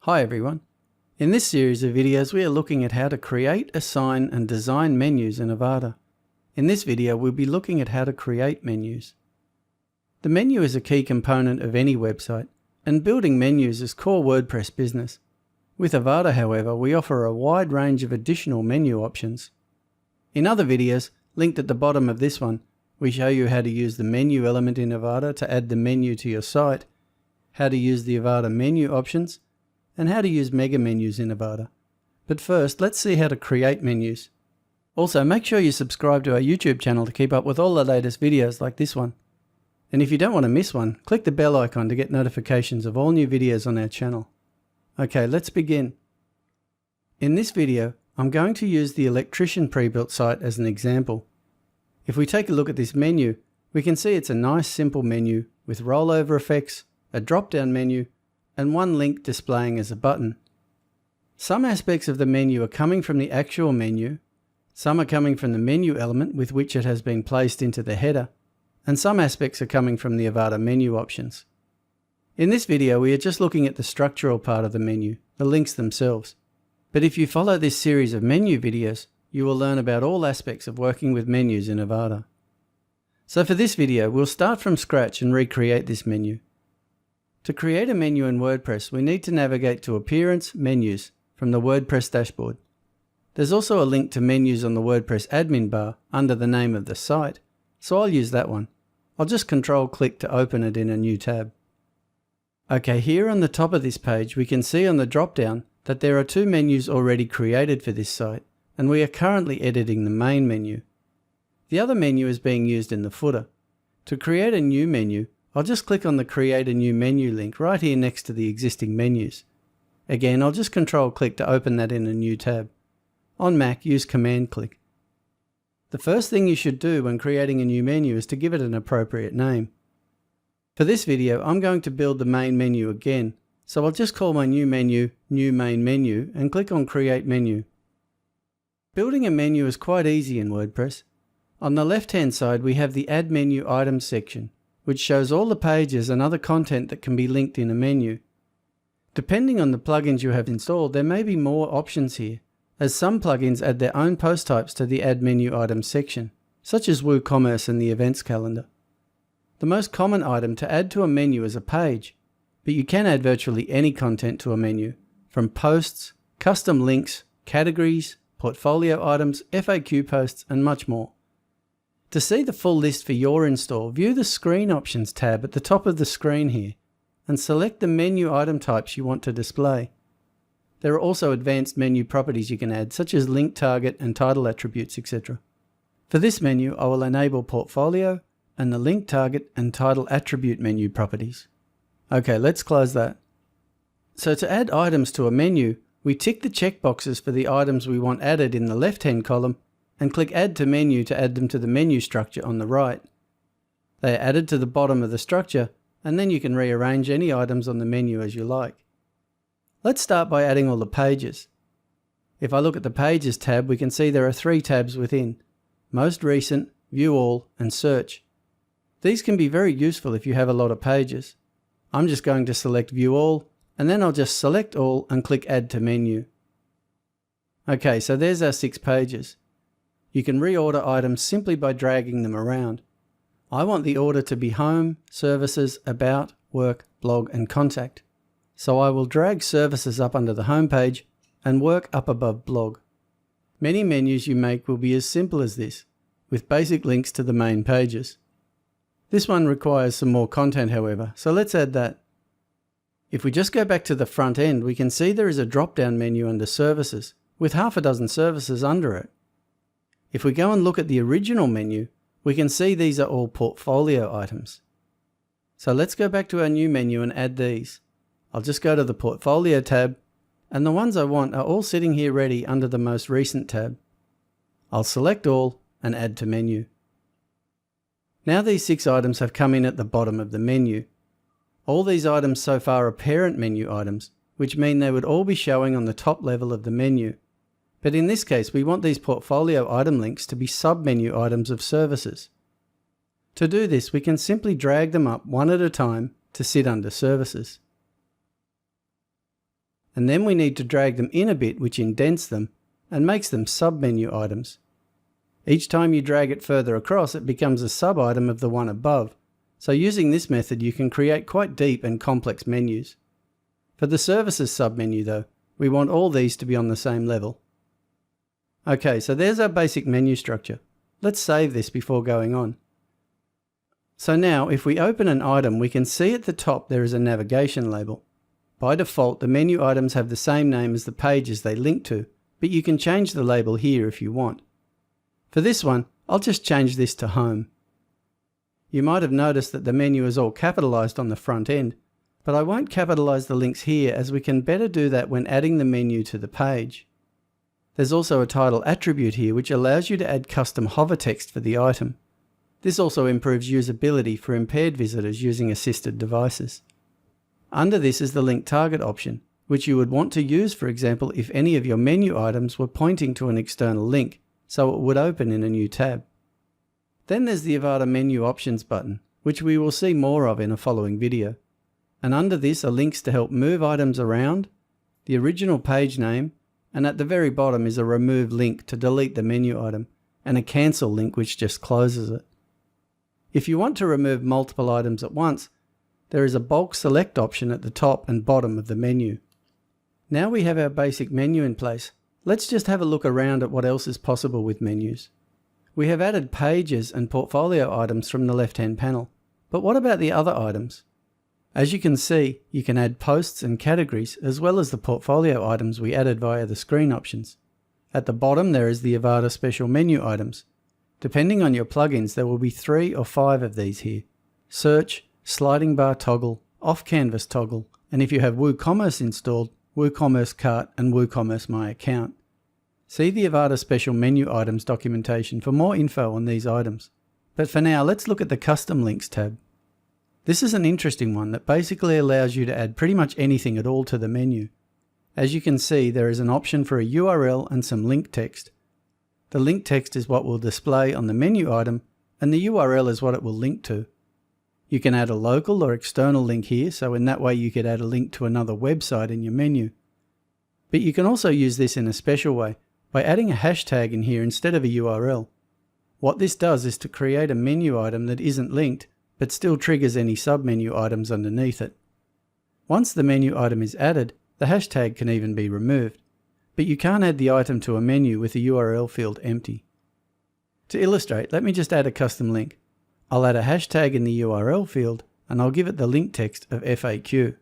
Hi everyone. In this series of videos we are looking at how to create, assign and design menus in Avada. In this video we'll be looking at how to create menus. The menu is a key component of any website, and building menus is core WordPress business. With Avada, however, we offer a wide range of additional menu options. In other videos, linked at the bottom of this one, we show you how to use the menu element in Avada to add the menu to your site, how to use the Avada menu options, and how to use mega menus in Avada. But first, let's see how to create menus. Also, make sure you subscribe to our YouTube channel to keep up with all the latest videos like this one. And if you don't want to miss one, click the bell icon to get notifications of all new videos on our channel. Okay, let's begin. In this video, I'm going to use the electrician pre-built site as an example. If we take a look at this menu, we can see it's a nice simple menu with rollover effects, a drop-down menu, and one link displaying as a button. Some aspects of the menu are coming from the actual menu, some are coming from the menu element with which it has been placed into the header, and some aspects are coming from the Avada menu options. In this video we are just looking at the structural part of the menu, the links themselves. But if you follow this series of menu videos, you will learn about all aspects of working with menus in Avada. So for this video, we'll start from scratch and recreate this menu. To create a menu in WordPress, we need to navigate to Appearance, Menus from the WordPress dashboard. There's also a link to menus on the WordPress admin bar under the name of the site, so I'll use that one. I'll just Control-click to open it in a new tab. Okay, here on the top of this page, we can see on the drop-down that there are two menus already created for this site, and we are currently editing the main menu. The other menu is being used in the footer. To create a new menu, I'll just click on the Create a New Menu link right here next to the existing menus. Again, I'll just Control-click to open that in a new tab. On Mac, use Command-click. The first thing you should do when creating a new menu is to give it an appropriate name. For this video, I'm going to build the main menu again, so I'll just call my new menu New Main Menu and click on Create Menu. Building a menu is quite easy in WordPress. On the left-hand side, we have the Add Menu Items section, which shows all the pages and other content that can be linked in a menu. Depending on the plugins you have installed, there may be more options here, as some plugins add their own post types to the Add Menu Items section, such as WooCommerce and the Events Calendar. The most common item to add to a menu is a page, but you can add virtually any content to a menu, from posts, custom links, categories, portfolio items, FAQ posts, and much more. To see the full list for your install, view the Screen Options tab at the top of the screen here and select the menu item types you want to display. There are also advanced menu properties you can add, such as link target and title attributes, etc. For this menu, I will enable Portfolio and the link target and title attribute menu properties. Okay, let's close that. So to add items to a menu, we tick the checkboxes for the items we want added in the left-hand column and click Add to Menu to add them to the menu structure on the right. They are added to the bottom of the structure, and then you can rearrange any items on the menu as you like. Let's start by adding all the pages. If I look at the Pages tab, we can see there are three tabs within: Most Recent, View All, and Search. These can be very useful if you have a lot of pages. I'm just going to select View All, and then I'll just select all and click Add to Menu. Okay, so there's our 6 pages. You can reorder items simply by dragging them around. I want the order to be Home, Services, About, Work, Blog, and Contact. So I will drag Services up under the Home page and Work up above Blog. Many menus you make will be as simple as this, with basic links to the main pages. This one requires some more content, however, so let's add that. If we just go back to the front end, we can see there is a drop-down menu under Services, with half a dozen services under it. If we go and look at the original menu, we can see these are all portfolio items. So let's go back to our new menu and add these. I'll just go to the Portfolio tab, and the ones I want are all sitting here ready under the Most Recent tab. I'll select all and Add to Menu. Now these 6 items have come in at the bottom of the menu. All these items so far are parent menu items, which mean they would all be showing on the top level of the menu. But in this case, we want these portfolio item links to be sub-menu items of services. To do this, we can simply drag them up one at a time to sit under Services. and then we need to drag them in a bit, which indents them and makes them sub-menu items. Each time you drag it further across, it becomes a sub-item of the one above. So using this method, you can create quite deep and complex menus. For the services sub-menu though, we want all these to be on the same level. Okay, so there's our basic menu structure. Let's save this before going on. So now, if we open an item, we can see at the top there is a navigation label. By default, the menu items have the same name as the pages they link to, but you can change the label here if you want. For this one, I'll just change this to Home. You might have noticed that the menu is all capitalized on the front end, but I won't capitalize the links here as we can better do that when adding the menu to the page. There's also a title attribute here which allows you to add custom hover text for the item. This also improves usability for impaired visitors using assisted devices. Under this is the link target option, which you would want to use, for example, if any of your menu items were pointing to an external link, so it would open in a new tab. Then there's the Avada menu options button, which we will see more of in a following video. And under this are links to help move items around, the original page name, and at the very bottom is a remove link to delete the menu item, and a cancel link which just closes it. If you want to remove multiple items at once, there is a bulk select option at the top and bottom of the menu. Now we have our basic menu in place. Let's just have a look around at what else is possible with menus. We have added pages and portfolio items from the left-hand panel, but what about the other items? As you can see, you can add posts and categories as well as the portfolio items we added via the screen options. At the bottom there is the Avada special menu items. Depending on your plugins, there will be 3 or 5 of these here. Search, sliding bar toggle, off canvas toggle, and if you have WooCommerce installed, WooCommerce Cart and WooCommerce My Account. See the Avada special menu items documentation for more info on these items. But for now, let's look at the custom links tab. This is an interesting one that basically allows you to add pretty much anything at all to the menu. As you can see, there is an option for a URL and some link text. The link text is what will display on the menu item, and the URL is what it will link to. You can add a local or external link here, so in that way you could add a link to another website in your menu. But you can also use this in a special way, by adding a hashtag in here instead of a URL. What this does is to create a menu item that isn't linked, but still triggers any submenu items underneath it. Once the menu item is added, the hashtag can even be removed. But you can't add the item to a menu with the URL field empty. To illustrate, let me just add a custom link. I'll add a hashtag in the URL field, and I'll give it the link text of FAQ.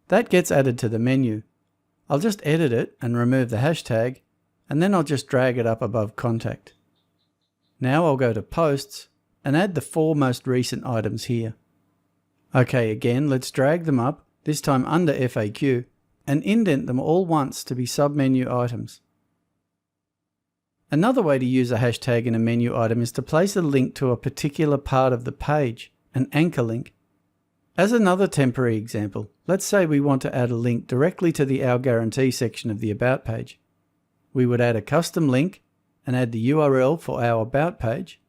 That gets added to the menu. I'll just edit it and remove the hashtag, and then I'll just drag it up above contact. Now I'll go to Posts, and add the 4 most recent items here. Okay, again, let's drag them up, this time under FAQ, and indent them all once to be submenu items. Another way to use a hashtag in a menu item is to place a link to a particular part of the page, an anchor link. As another temporary example, let's say we want to add a link directly to the Our Guarantee section of the About page. We would add a custom link and add the URL for our About page,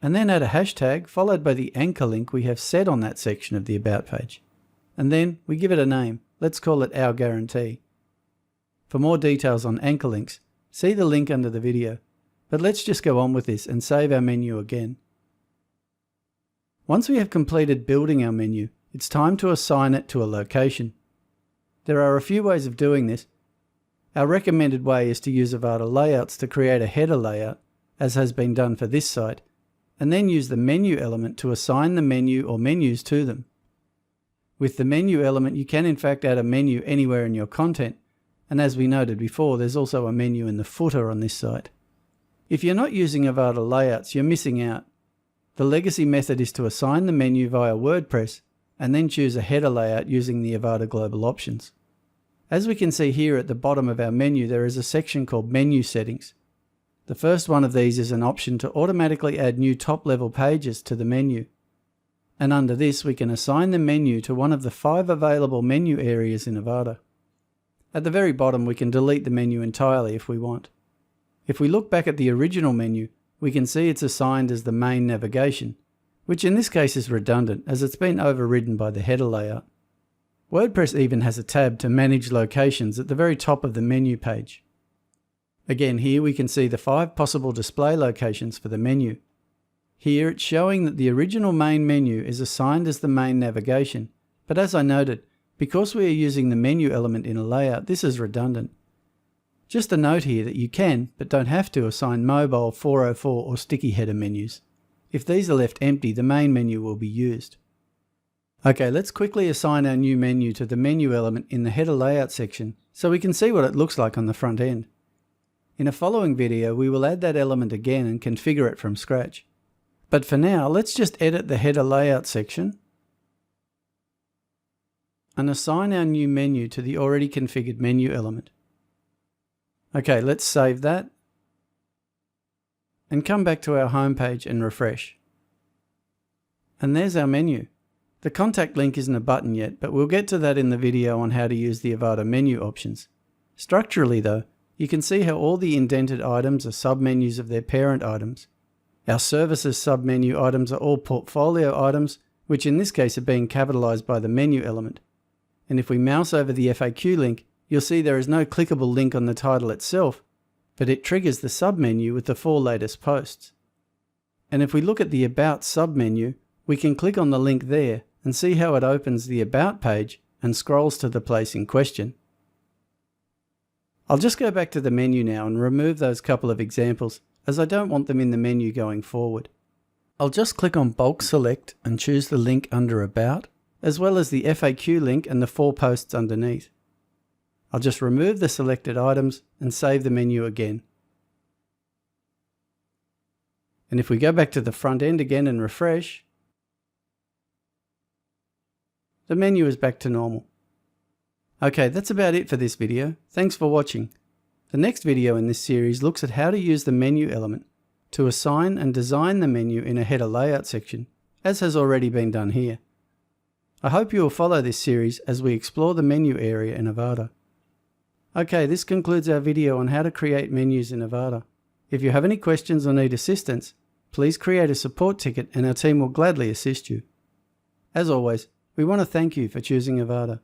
and then add a hashtag followed by the anchor link we have set on that section of the About page. And then we give it a name. Let's call it Our Guarantee. For more details on anchor links, see the link under the video, but let's just go on with this and save our menu again. Once we have completed building our menu, it's time to assign it to a location. There are a few ways of doing this. Our recommended way is to use Avada layouts to create a header layout, as has been done for this site, and then use the menu element to assign the menu or menus to them. With the menu element, you can in fact add a menu anywhere in your content, and as we noted before, there's also a menu in the footer on this site. If you're not using Avada layouts, you're missing out. The legacy method is to assign the menu via WordPress, and then choose a header layout using the Avada global options. As we can see here at the bottom of our menu, there is a section called Menu Settings. The first one of these is an option to automatically add new top-level pages to the menu. And under this, we can assign the menu to one of the 5 available menu areas in Avada. At the very bottom, we can delete the menu entirely if we want. If we look back at the original menu, we can see it's assigned as the main navigation, which in this case is redundant as it's been overridden by the header layout. WordPress even has a tab to manage locations at the very top of the menu page. Again, here we can see the 5 possible display locations for the menu. Here it's showing that the original main menu is assigned as the main navigation, but as I noted, because we are using the menu element in a layout, this is redundant. Just a note here that you can, but don't have to, assign mobile, 404 or sticky header menus. If these are left empty, the main menu will be used. Okay, let's quickly assign our new menu to the menu element in the header layout section so we can see what it looks like on the front end. In a following video, we will add that element again and configure it from scratch. But for now, let's just edit the header layout section and assign our new menu to the already configured menu element. Okay, let's save that and come back to our home page and refresh. And there's our menu. The contact link isn't a button yet, but we'll get to that in the video on how to use the Avada menu options. Structurally though, you can see how all the indented items are submenus of their parent items. Our services submenu items are all portfolio items, which in this case are being capitalized by the menu element. And if we mouse over the FAQ link, you'll see there is no clickable link on the title itself, but it triggers the submenu with the 4 latest posts. And if we look at the About submenu, we can click on the link there and see how it opens the About page and scrolls to the place in question. I'll just go back to the menu now and remove those couple of examples, as I don't want them in the menu going forward. I'll just click on Bulk Select and choose the link under About, as well as the FAQ link and the 4 posts underneath. I'll just remove the selected items and save the menu again. And if we go back to the front end again and refresh, the menu is back to normal. Okay, that's about it for this video. Thanks for watching. The next video in this series looks at how to use the menu element to assign and design the menu in a header layout section, as has already been done here. I hope you will follow this series as we explore the menu area in Avada. Okay, this concludes our video on how to create menus in Avada. If you have any questions or need assistance, please create a support ticket and our team will gladly assist you. As always, we want to thank you for choosing Avada.